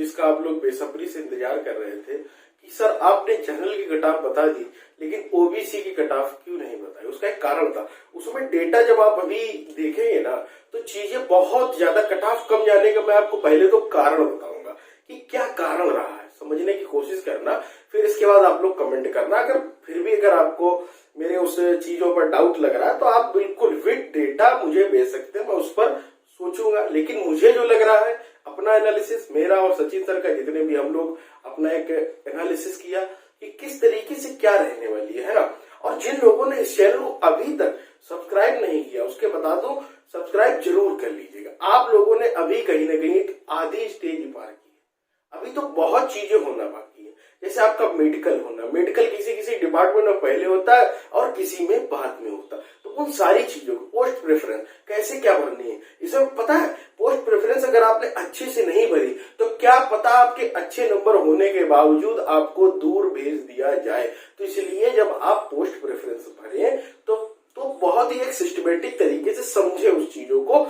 जिसका आप लोग बेसब्री से इंतजार कर रहे थे कि सर आपने जनरल की कट ऑफ बता दी लेकिन ओबीसी की कट ऑफ क्यों नहीं बताई। उसका एक कारण था, उसमें डेटा जब आप अभी देखेंगे ना तो चीजें बहुत ज्यादा कट ऑफ कम जाने का मैं आपको पहले तो कारण बताऊंगा कि क्या कारण रहा है, समझने की कोशिश करना, फिर इसके बाद आप लोग कमेंट करना। अगर फिर भी अगर आपको मेरे उस चीजों पर डाउट लग रहा है तो आप बिल्कुल विद डेटा मुझे भेज सकते हैं, मैं उस पर सोचूंगा। लेकिन मुझे जो लग रहा है अपना एनालिसिस, मेरा और सचिन सर का जितने भी हम लोग अपना एक एनालिसिस किया कि किस तरीके से क्या रहने वाली है ना। और जिन लोगों ने इस चैनल को अभी तक सब्सक्राइब नहीं किया उसके बता दो सब्सक्राइब जरूर कर लीजिएगा। आप लोगों ने अभी कहीं ना कहीं एक आधी स्टेज पार की है, अभी तो बहुत चीजें होना बाकी है। जैसे आपका मेडिकल होना, मेडिकल किसी किसी डिपार्टमेंट में पहले होता है और किसी में बाद में होता है, तो उन सारी चीजों को पोस्ट प्रेफरेंस कैसे क्या भरनी है इसमें पता है। पोस्ट प्रेफरेंस अगर आपने अच्छे से नहीं भरी तो क्या पता आपके अच्छे नंबर होने के बावजूद आपको दूर भेज दिया जाए। तो इसलिए जब आप पोस्ट प्रेफरेंस भरें तो बहुत ही एक सिस्टमेटिक तरीके से समझे उस चीजों को।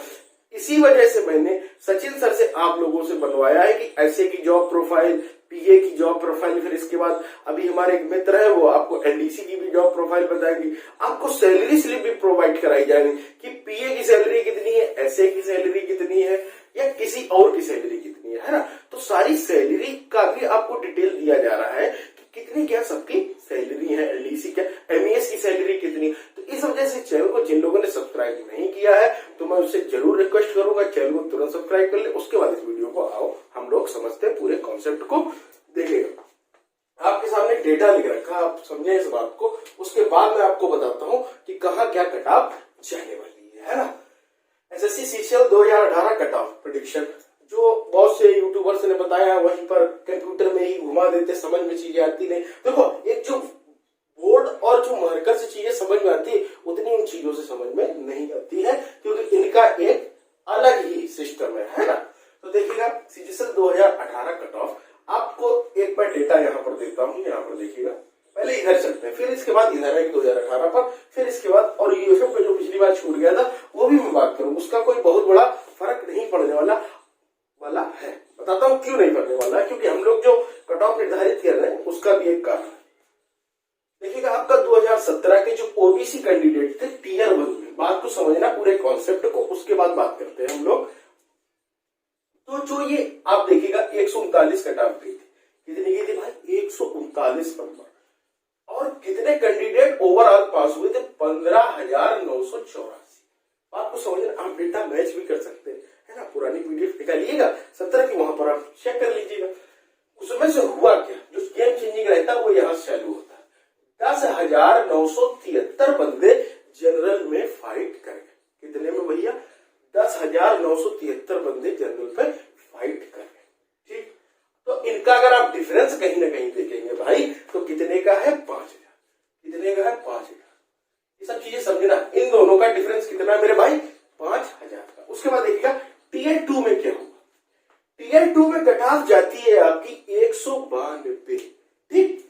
इसी वजह से मैंने सचिन सर से आप लोगों से बनवाया है कि ऐसे की जॉब प्रोफाइल, पीए की जॉब प्रोफाइल, फिर इसके बाद अभी हमारे एक मित्र है वो आपको एलडीसी की भी जॉब प्रोफाइल बताएंगे, आपको सैलरी स्लिप भी प्रोवाइड कराई जाएगी कि पीए की सैलरी कितनी है, एसए की सैलरी कितनी है या किसी और की सैलरी कितनी है ना। तो सारी सैलरी का भी आपको डिटेल दिया जा रहा है कि कितनी क्या सबकी सैलरी है, एलडीसी क्या, एमईएस की सैलरी कितनी। तो इस वजह से चैनल को जिन लोगों ने सब्सक्राइब नहीं किया है तो मैं उससे जरूर रिक्वेस्ट करूंगा चैनल को तुरंत सब्सक्राइब कर ले। उसके बाद इस वीडियो को आओ हम लोग समझते हैं, पूरे कॉन्सेप्ट को देखेगा। आपके सामने डेटा लिख रखा, आप समझे इस बात को। उसके बाद मैं आपको बताता हूं कि कहां क्या कट ऑफ जाने वाली है ना। SSC CCL 2018 cut off prediction जो बहुत से यूट्यूबर्स ने बताया वहीं पर कंप्यूटर में ही घुमा देते, समझ में चीजें आती नहीं। देखो एक जो बोर्ड और जो मार्कर से चीजें समझ में आती है उतनी उन चीजों से समझ में नहीं आती है क्योंकि इनका एक अलग ही सिस्टम है ना। तो देखिएगा सीजीएल 2018 कट ऑफ, आपको एक बार डेटा यहाँ पर देता हूँ, यहाँ पर देखिएगा। पहले इधर चलते हैं, फिर इसके बाद इधर है 2018 पर, फिर इसके बाद और यूएफएफ का जो पिछली बार छूट गया था वो भी मैं बात करूँ। उसका कोई बहुत बड़ा फर्क नहीं पड़ने वाला है। बताता हूँ क्यों नहीं पड़ने वाला है, क्योंकि हम लोग जो कट ऑफ निर्धारित कर रहे हैं उसका भी एक कारण है। देखिएगा आपका 2017 के जो ओबीसी कैंडिडेट थे टीयर 1 में, बात को समझना पूरे कॉन्सेप्ट को, उसके बाद बात करते हैं हम लोग। तो जो ये आप देखिएगा 139 कट ऑफ गई थी, कितनी गई थी भाई 139 नंबर। और कितने कैंडिडेट ओवरऑल पास हुए थे 15,984। बात को समझना, आप डेटा मैच भी कर सकते हैं है ना। पुरानी पीडीएफ निकालिएगा 17 की, वहां पर आप चेक कर लीजिएगा उसमें से हुआ क्या। जो गेम चेंजिंग रहता है वो यहाँ से चालू होता है। 10,973 बंदे जनरल में फाइट कर गए। कितने में भैया 10,973 बंदे जनरल पे फाइट कर गए। ठीक, तो इनका अगर आप डिफरेंस कहीं ना कहीं देखेंगे भाई तो कितने का है 5,000, कितने का है 5,000। ये सब चीजें समझना, इन दोनों का डिफरेंस कितना है मेरे भाई 5,000 का। उसके बाद देखिएगा टीयर 2 में क्या हुआ। टीयर 2 में कट ऑफ जाती है आपकी 192। ठीक,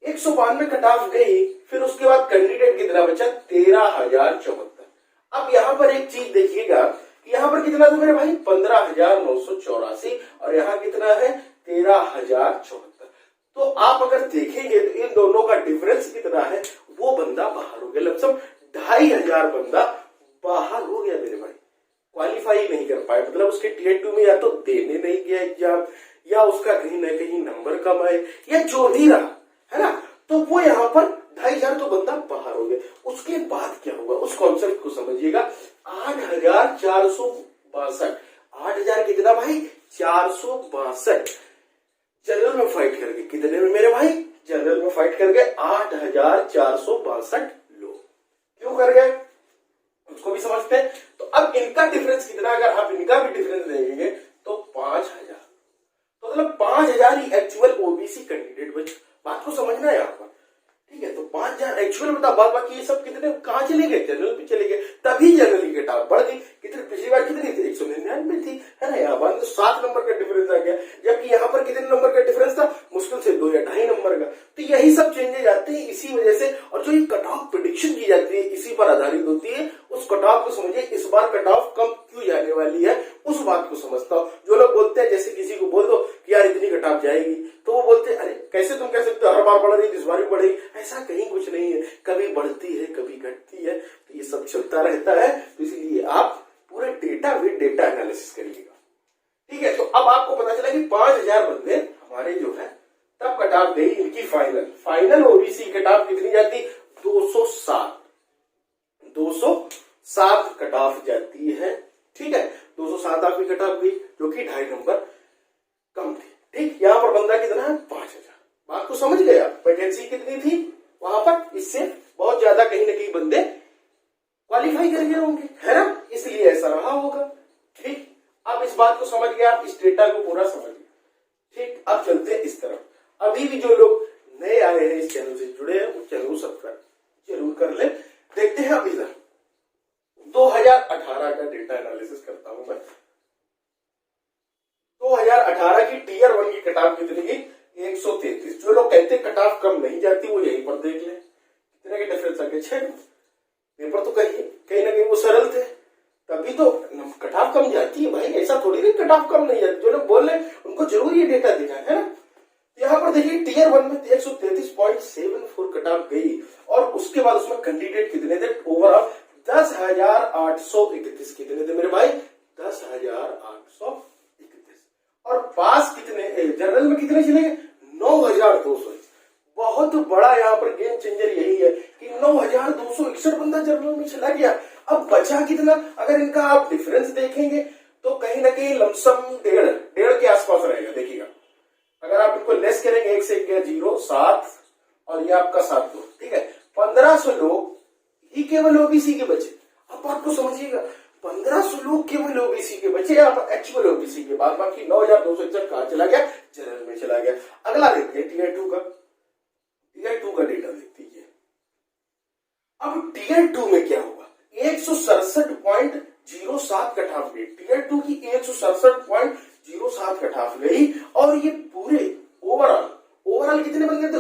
192 कट ऑफ गई, फिर उसके बाद कैंडिडेट कितना बचा 13,074। अब यहां पर एक चीज देखिएगा कि यहां पर कितना था मेरे भाई 15,984 और यहां कितना है 13,074। तो आप अगर देखेंगे तो इन दोनों का डिफरेंस कितना है, वो बंदा बाहर हो गया। लगभग 2,500 बंदा बाहर हो गया मेरे भाई, क्वालिफाई नहीं कर पाए। मतलब उसके टीयर 2 में या तो देने नहीं गया एग्जाम, या उसका कहीं ना कहीं नंबर कम आए, या जो भी रहा है ना, तो वो यहाँ पर 2,500 तो बंदा बाहर हो गया। उसके बाद क्या हुआ उस कॉन्सेप्ट को समझिएगा। 8,462, 8,000 कितना भाई 462 जनरल में फाइट करके, कितने में मेरे भाई जनरल में फाइट करके 8,462 लोग क्यों कर गए उसको भी समझते हैं। तो अब इनका डिफरेंस कितना, अगर आप इनका भी डिफरेंस देंगे तो 5,000, तो मतलब 5,000 ही एक्चुअल ओबीसी कैंडिडेट बचे। बात को समझना है यहाँ पर, ठीक है। तो 5,000 एक्चुअल बता, बाद बाकी ये सब कितने कहां चले गए जनरल पे चले गए, तभी जनरल की कट ऑफ बढ़ गई। कितने पिछली बार कितनी थी 199 थी है ना, यहाँ पर तो 7 नंबर का डिफरेंस आ गया, जबकि यहाँ पर कितने नंबर का डिफरेंस था मुश्किल से 2 या 2.5 नंबर का। तो यही सब चेंजेस आते हैं इसी वजह से। और जो ये कट ऑफ प्रेडिक्शन की जाती है इसी पर आधारित होती है। उस कट ऑफ को समझिए, इस बार कट ऑफ कम क्यों जाने वाली है उस बात को समझता हूँ। जो लोग बोलते हैं, जैसे किसी को बोल दो कि यार इतनी कट ऑफ जाएगी, तो वो बोलते अरे कैसे तुम कह सकते हो हर बार बढ़ रही इस बार भी बढ़ेगी, ऐसा कहीं कुछ नहीं है, कभी बढ़ती है कभी घटती है, तो ये सब चलता रहता है। तो इसलिए आप पूरे डेटा विद डेटा एनालिसिस करिएगा, ठीक है। तो अब आपको पता चला कि 5000 बंदे हमारे जो है तब कट ऑफ गई इनकी फाइनल ओबीसी कट ऑफ कितनी जाती, 207 कट ऑफ जाती है, ठीक है। 207 आपकी कट ऑफ गई जो कि 2.5 नंबर कम थी, ठीक। यहां पर बंदा कितना है, 5000। बात को समझ गया, वैकेंसी कितनी थी वहां पर, इससे बहुत ज्यादा कहीं ना कहीं बंदे क्वालिफाई कर गए होंगे, है ना, इसलिए ऐसा रहा होगा, ठीक। अब इस बात को समझ गया, आप इस डेटा को पूरा समझ गए, ठीक। अब चलते हैं इस तरफ। अभी भी जो लोग नए आए हैं इस चैनल से जुड़े हैं वो चैनल सब्सक्राइब जरूर कर ले। देखते हैं अब इधर 2018 का डेटा एनालिसिस करता हूं मैं। 2018 की टियर 1 की कट ऑफ कितनी की, 133। जो लोग कहते कट ऑफ कम नहीं जाती वो यहीं पर देख ले, कितने के डिफरेंस आ गए, 6। पेपर तो कहीं ना कहीं वो सरल थे, तभी तो कट ऑफ कम जाती है भाई, ऐसा थोड़ी नहीं कट ऑफ कम नहीं जाती। जो लोग बोल रहे उनको जरूर ये डेटा देखा है ना। यहाँ पर देखिए टियर 1 में 133.74 कट ऑफ गई, और उसके बाद उसमें कैंडिडेट कितने थे, ओवरऑल 10,831 कितने थे मेरे भाई, 10,831। और पास कितने, जनरल में कितने चले गए, 9,200। बहुत बड़ा यहाँ पर गेम चेंजर यही है कि 9,261 बंदा जनरल में चला गया। अब बचा कितना, अगर इनका आप डिफरेंस देखेंगे तो कहीं ना कहीं लमसम 1.5 के आसपास रहेगा। देखिएगा अगर आप इनको लेस करेंगे, 1 से 0 7 और ये आपका 7 2, ठीक है। 1500 लोग ही केवल ओबीसी के बचे। अब बात को समझिएगा, 1500 लोग केवल ओबीसी के बचे, यहाँ पर एक्चुअल ओबीसी के बाद बाकी 9,261 कहां चला गया, जनरल में चला गया। अगला देखते हैं टियर 2 का, टियर 2 का डेटा देख दीजिए। अब टियर 2 में क्या हुआ, 167.07 कट ऑफ गई, टियर 2 की 167.07 कट ऑफ गई, और ये पूरे ओवरऑल कितने बंदे थे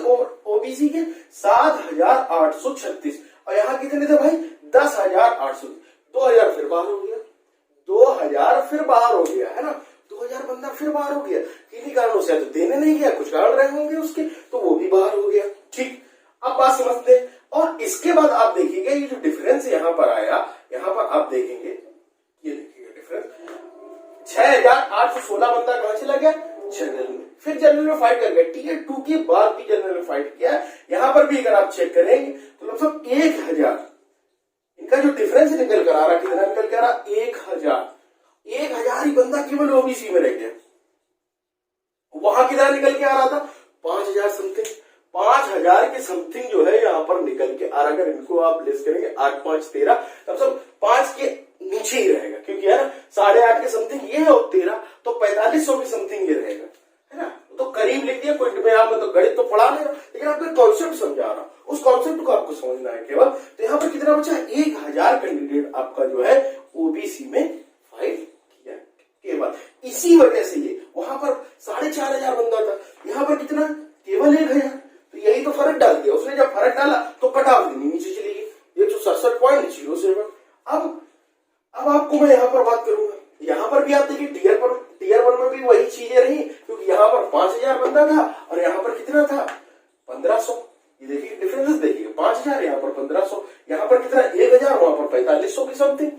ओबीसी के, 7,836, और यहाँ कितने थे भाई, 10,800। 2,000 फिर बाहर हो गया, 2,000 फिर बाहर हो गया, है ना, 2,000 बंदा फिर बाहर हो गया। किन्हीं कारणों से तो देने नहीं गया, कुछ कारण रहे होंगे उसके, तो वो भी बाहर हो गया, ठीक। अब बात समझते हैं। और इसके बाद आप देखिएगा ये जो डिफरेंस यहाँ पर आया, यहाँ पर आप देखेंगे, ये देखिएगा डिफरेंस, 6,816 बंदा कहां चला गया, जनरल में। फिर जनरल में फाइट कर गया, टियर 2 के बाद भी जनरल में फाइट किया। यहाँ पर भी अगर आप चेक करेंगे तो लगभग 1,000 इनका जो डिफरेंस निकल कर आ रहा, कितना निकल कर आ रहा, 1,000 ही बंदा केवल ओबीसी में रह गया। वहां कितना निकल के आ रहा था, 5,000 समथिंग, 5,000 के समथिंग जो है यहाँ पर निकल के आ रहा। अगर इनको आप लेस करेंगे 8 5 13, तब सब 5 के नीचे ही रहेगा, क्योंकि है ना 8.5 के समथिंग ये है और 13, तो 4,500 के समथिंग ये रहेगा, है ना। तो करीब लिख दिया, कोई तो गणित तो पढ़ा नहीं, लेकिन आपको कॉन्सेप्ट समझा रहा, उस कॉन्सेप्ट को आपको समझना है केवल। तो यहाँ पर कितना बचा, 1,000 कैंडिडेट आपका जो है ओबीसी में फाइट किया केवल। इसी वजह से ये वहां पर 4,500 बंदा था, यहाँ पर कितना, केवल 1,000। तो यही तो फर्क डाल दिया उसने, जब फर्क डाला तो कट ऑफ नीचे चली गई, 167.07। अब आपको मैं यहाँ पर बात करूंगा, यहाँ पर भी आप देखिए टियर 1 में भी वही चीजें रही, क्योंकि यहाँ पर 5,000 बंदा था और यहाँ पर कितना था, 1,500। ये देखिए डिफरेंस देखिए, 5,000 यहाँ पर 1,500, यहाँ पर कितना 1,000, वहां पर 4,500 की समथिंग।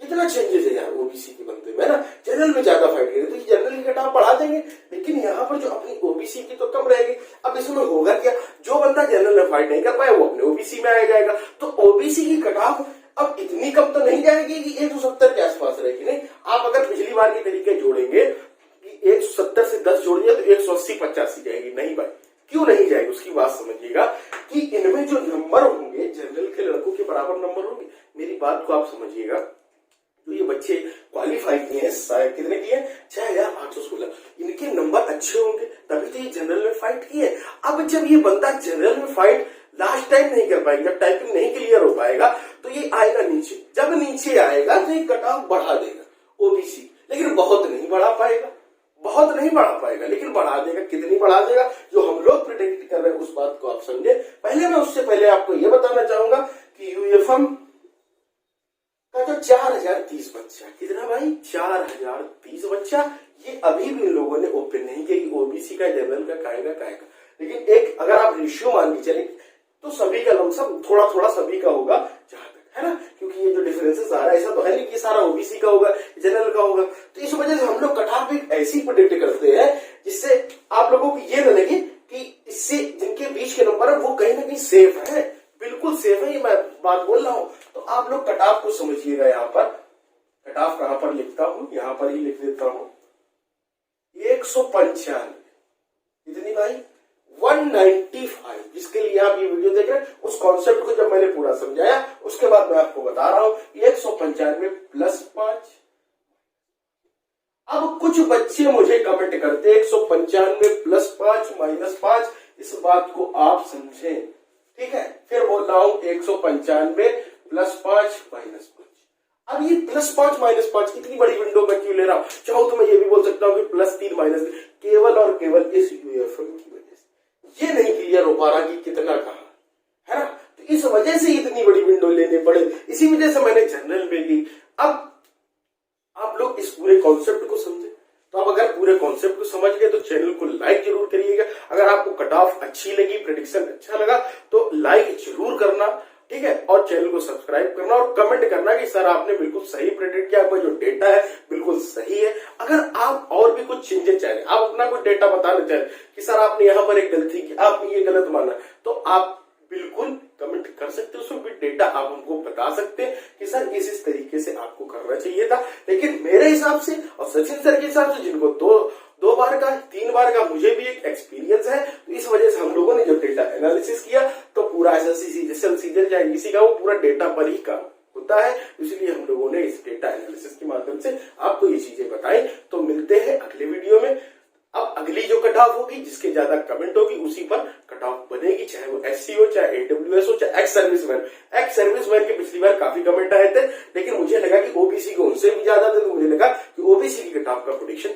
कितना चेंजेस है यार ओबीसी के बंदे में ना। जनरल में ज्यादा फाइट करें तो ये जनरल की कट ऑफ बढ़ा देंगे, लेकिन यहाँ पर जो अपनी ओबीसी की तो कम रहेगी। अब इसमें होगा क्या, जो बंदा जनरल में फाइट नहीं कर पाया वो अपने ओबीसी में आ जाएगा, तो ओबीसी की कट ऑफ अब इतनी कम तो नहीं जाएगी कि 170 के आसपास रहेगी। नहीं, आप अगर पिछली बार के तरीके जोड़ेंगे कि 170 से 10 जोड़िए तो 180-85 जाएगी। नहीं भाई, क्यों नहीं जाएगी उसकी बात समझिएगा कि इनमें जो नंबर होंगे जनरल के लड़कों के बराबर नंबर होंगे। मेरी बात को आप समझिएगा, तो ये बच्चे क्वालिफाई किए हैं, कितने किए, 6,816, इनके नंबर अच्छे होंगे तभी तो ये जनरल में फाइट किए। अब जब ये बंदा जनरल में फाइट लास्ट टाइम नहीं कर पाएगा, जब टाइपिंग नहीं क्लियर हो पाएगा, तो ये आएगा नीचे। जब नीचे आएगा तो ये कट ऑफ बढ़ा देगा ओबीसी, लेकिन बहुत नहीं बढ़ा पाएगा, लेकिन बढ़ा देगा। कितनी बढ़ा देगा, जो हम लोग प्रिडिक्ट कर रहे हैं उस बात को आप समझे। पहले मैं उससे पहले आपको यह बताना चाहूंगा कि यूएफएम का जो 4030 बच्चा, कितना भाई 4030 बच्चा। ये अभी भी इन लोगों ने ओपन नहीं किया कि ओबीसी का जनरल का काएगा। लेकिन एक अगर आप रेशियो मान के चले तो सभी का लमसम थोड़ा थोड़ा सभी का होगा जहां तक, है ना, क्योंकि ये जो डिफरेंसेस आ रहा है ऐसा तो है नहीं कि सारा ओबीसी का होगा जनरल का होगा। तो इस वजह से हम लोग कट ऑफ एक ऐसी प्रेडिक्ट करते हैं जिससे आप लोगों को ये न लगे कि इससे जिनके बीच के नंबर है वो कहीं ना कहीं सेफ है, बिल्कुल सेफ है, ये मैं बात बोल रहा हूं। तो आप लोग कट ऑफ को समझिएगा। यहाँ पर कट ऑफ कहां पर लिखता हूं, यहां पर ही लिख देता हूं 195, कितनी भाई 195, जिसके लिए आप ये वीडियो देख रहे हैं। उस कॉन्सेप्ट को जब मैंने पूरा समझाया उसके बाद मैं आपको बता रहा हूं 195 प्लस 5। अब कुछ बच्चे मुझे कमेंट करते 195 प्लस 5 माइनस 5, इस बात को आप समझें, ठीक है। फिर बोल रहा हूं 195 प्लस 5 माइनस 5। अब ये प्लस 5 माइनस 5 इतनी बड़ी विंडो में क्यों ले रहा हूं? चाहो तो मैं ये भी बोल सकता हूं कि प्लस 3 माइनस 3, केवल और केवल इस यूएफएम की वजह से ये नहीं क्लियर हो पा रहा कि कितना कहा, है ना। तो इस वजह से इतनी बड़ी विंडो लेने पड़े, इसी वजह से मैंने जनरल में ली। अब आप लोग इस पूरे कॉन्सेप्ट को समझे, तो आप अगर पूरे कॉन्सेप्ट को समझ गए तो चैनल को लाइक जरूर करिएगा। अगर आपको कट ऑफ अच्छी लगी, प्रेडिक्शन अच्छा लगा तो लाइक जरूर करना, ठीक है, और चैनल को सब्सक्राइब करना और कमेंट करना कि सर आपने बिल्कुल सही प्रेडिक्ट किया, आपका जो डेटा है बिल्कुल सही है। अगर आप और भी कुछ चेंजेस चाहें, आप अपना कोई डेटा बताना चाहें कि सर आपने यहाँ पर एक गलती की, आपने ये गलत माना, तो आप बिल्कुल कमेंट कर सकते हो, उसमें भी डेटा आप हमको बता सकते हैं कि सर इस तरीके से आपको करना चाहिए था। लेकिन मेरे हिसाब से और सचिन सर के हिसाब से, जिनको दो बार का 3 बार का मुझे भी एक एक्सपीरियंस है, तो इस वजह से हम लोगों ने जब डेटा एनालिसिस किया तो पूरा एसएससी चाहे किसी का वो पूरा डेटा पर ही काम होता है। इसलिए हम लोगों ने इस डेटा एनालिसिस के माध्यम से आपको ये चीजें बताई। तो मिलते हैं अगले वीडियो में। अब अगली जो कट ऑफ होगी, जिसके ज्यादा कमेंट होगी उसी पर कट ऑफ बनेगी, चाहे वो एससी हो, चाहे एडब्ल्यूएस हो, चाहे एक्स सर्विसमैन के पिछली बार काफी कमेंट आए थे, लेकिन मुझे लगा कि ओबीसी को उनसे भी ज्यादा थे, तो मुझे लगा कि ओबीसी की कट ऑफ का प्रेडिक्शन